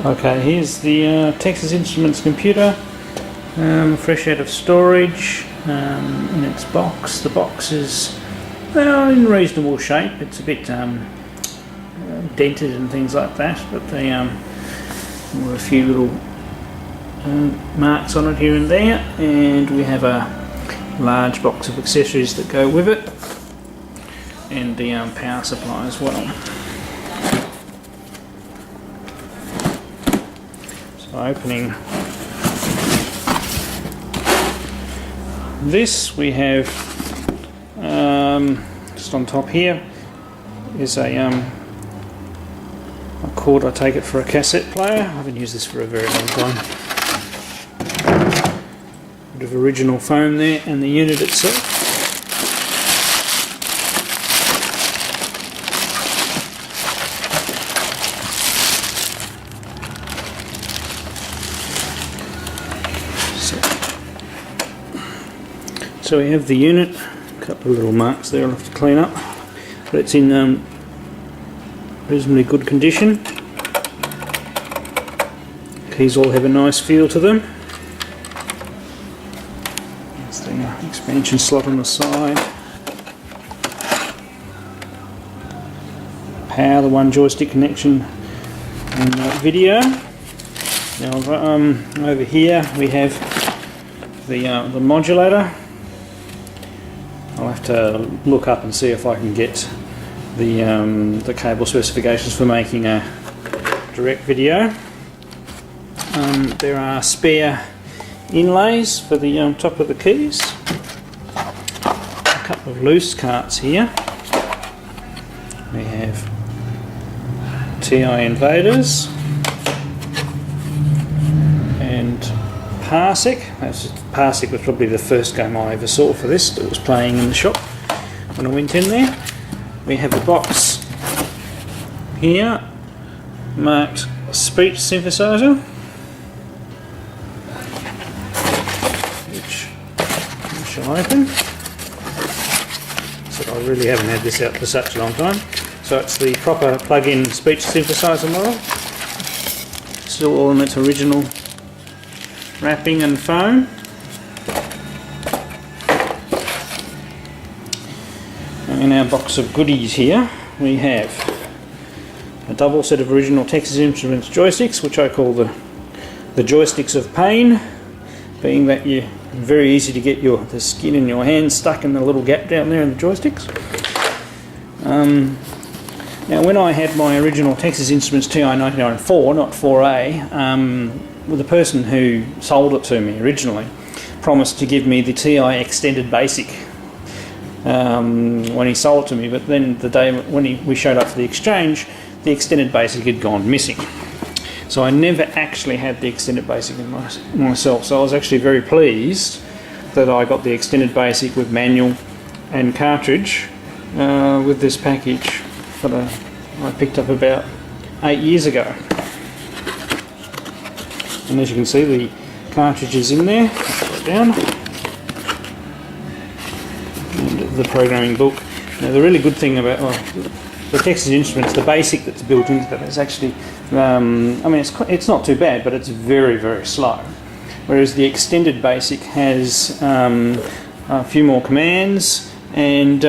Okay, here's the Texas Instruments computer, fresh out of storage, in its box. The box is in reasonable shape. It's a bit dented and things like that, but there were a few little marks on it here and there, and we have a large box of accessories that go with it, and the power supply as well. So opening this, we have just on top here is a cord, I take it, for a cassette player. I haven't used this for a very long time. Bit of original foam there, and the unit itself. So we have the unit, a couple of little marks there I'll have to clean up, but it's in reasonably good condition. Keys all have a nice feel to them. There's the expansion slot on the side. Power, the one joystick connection, and video. Now over here we have the modulator. I'll have to look up and see if I can get the cable specifications for making a direct video. There are spare inlays for the top of the keys. A couple of loose carts here. We have TI invaders and Parsec. Parsec was probably the first game I ever saw for this that was playing in the shop when I went in there. We have a box here marked speech synthesizer, which I shall open. So I really haven't had this out for such a long time. So it's the proper plug-in speech synthesizer model, still all in its original wrapping and foam. In our box of goodies here we have a double set of original Texas Instruments joysticks, which I call the joysticks of pain, being that you're very easy to get the skin in your hand stuck in the little gap down there in the joysticks. Now when I had my original Texas Instruments TI-994, not 4A, the person who sold it to me originally promised to give me the TI Extended Basic when he sold it to me, but then the day when we showed up for the exchange, the Extended Basic had gone missing. So I never actually had the Extended Basic in myself, so I was actually very pleased that I got the Extended Basic with manual and cartridge with this package that I picked up about 8 years ago. And as you can see, the cartridge is in there. Put it down. And the programming book. Now the really good thing about the Texas Instruments, the basic that's built into that is actually, I mean it's not too bad, but it's very, very slow. Whereas the Extended Basic has a few more commands, and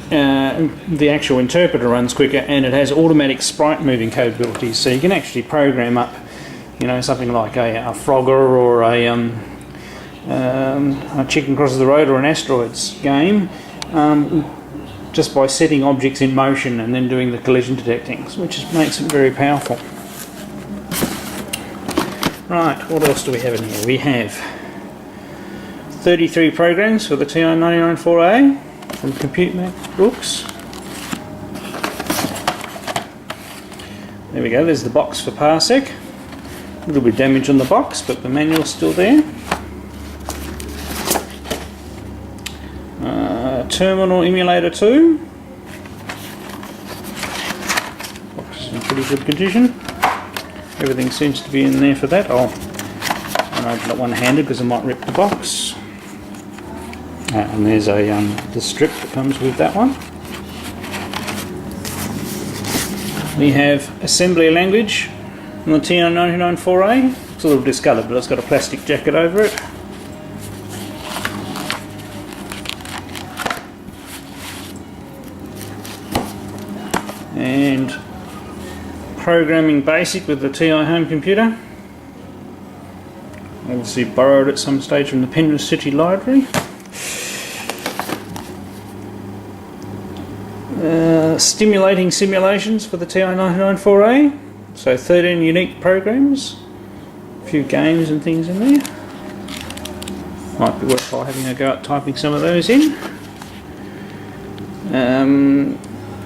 the actual interpreter runs quicker, and it has automatic sprite moving capabilities, so you can actually program up, something like a Frogger or a Chicken Crosses the Road or an Asteroids game, just by setting objects in motion and then doing the collision detecting, which makes it very powerful. Right, what else do we have in here? We have 33 programs for the TI-994A from Compute Mac books. There we go, there's the box for Parsec. A little bit of damage on the box, but the manual's still there. Terminal Emulator 2. Box is in pretty good condition. Everything seems to be in there for that. I'll open it one-handed because I might rip the box. And there's the strip that comes with that one. We have assembly language on the TI-994A. It's a little discoloured, but it's got a plastic jacket over it. And programming basic with the TI home computer. Obviously borrowed at some stage from the Penrith City Library. Stimulating simulations for the TI-994A. So 13 unique programs. A few games and things in there. Might be worthwhile having a go at typing some of those in.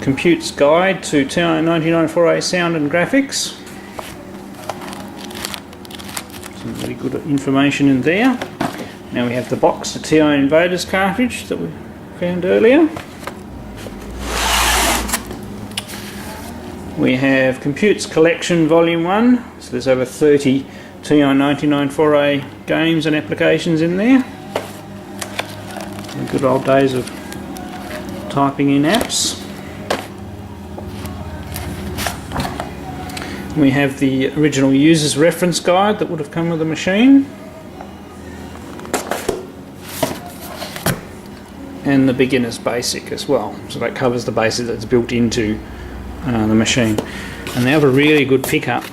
Compute's Guide to TI-994A Sound and Graphics. Some really good information in there. Now we have the box, the TI Invaders cartridge that we found earlier. We have Compute's Collection Volume 1, so there's over 30 TI-994A games and applications in there. The good old days of typing in apps. We have the original user's reference guide that would have come with the machine. And the beginner's basic as well, so that covers the basic that's built into the machine. And they have a really good pickup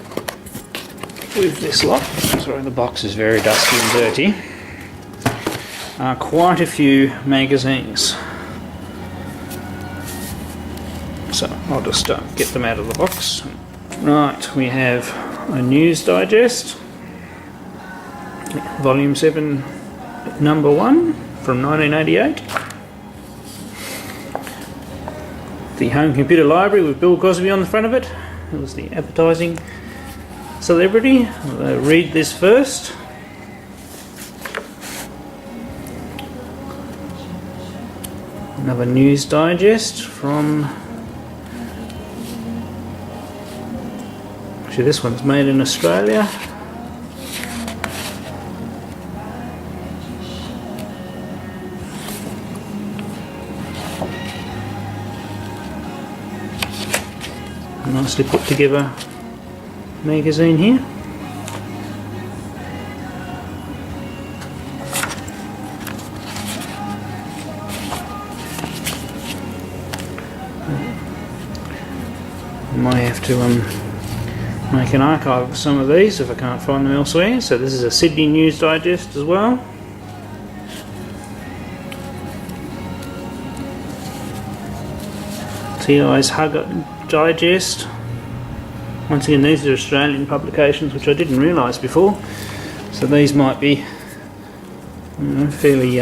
with this lot. Sorry, the box is very dusty and dirty. Quite a few magazines. So I'll just get them out of the box. Right, we have a news digest, volume 7, number 1 from 1988. The home computer library with Bill Cosby on the front of it. It was the advertising celebrity. I'll read this first. Another news digest from... Actually, this one's made in Australia. Nicely put together magazine here. Might have to make an archive of some of these if I can't find them elsewhere. So this is a Sydney News Digest as well. TI's Hug Digest. Once again, these are Australian publications, which I didn't realise before. So these might be fairly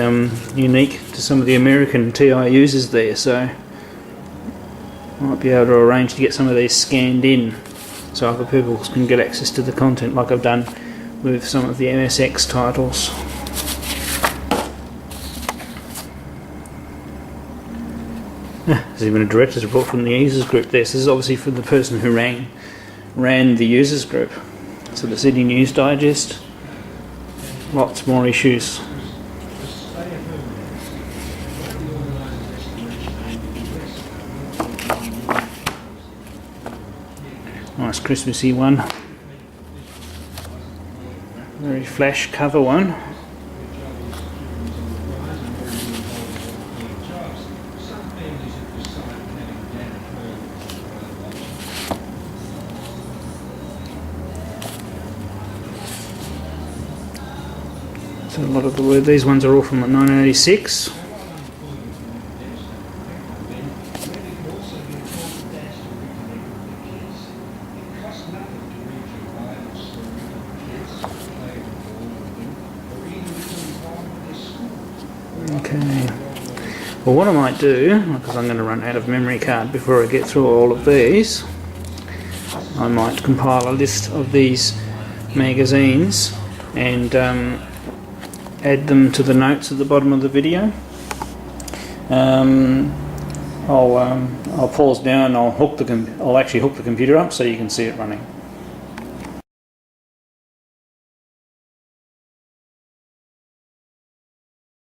unique to some of the American TI users there. So might be able to arrange to get some of these scanned in, so other people can get access to the content, like I've done with some of the MSX titles. There's even a director's report from the users group there. So this is obviously from the person who ran the users group. So the Sydney News Digest, lots more issues. Nice Christmassy one. Very flash cover one. So a lot of these ones are all from 1986. Okay, well what I might do, because I'm going to run out of memory card before I get through all of these, I might compile a list of these magazines and add them to the notes at the bottom of the video. I'll pause now and I'll actually hook the computer up so you can see it running.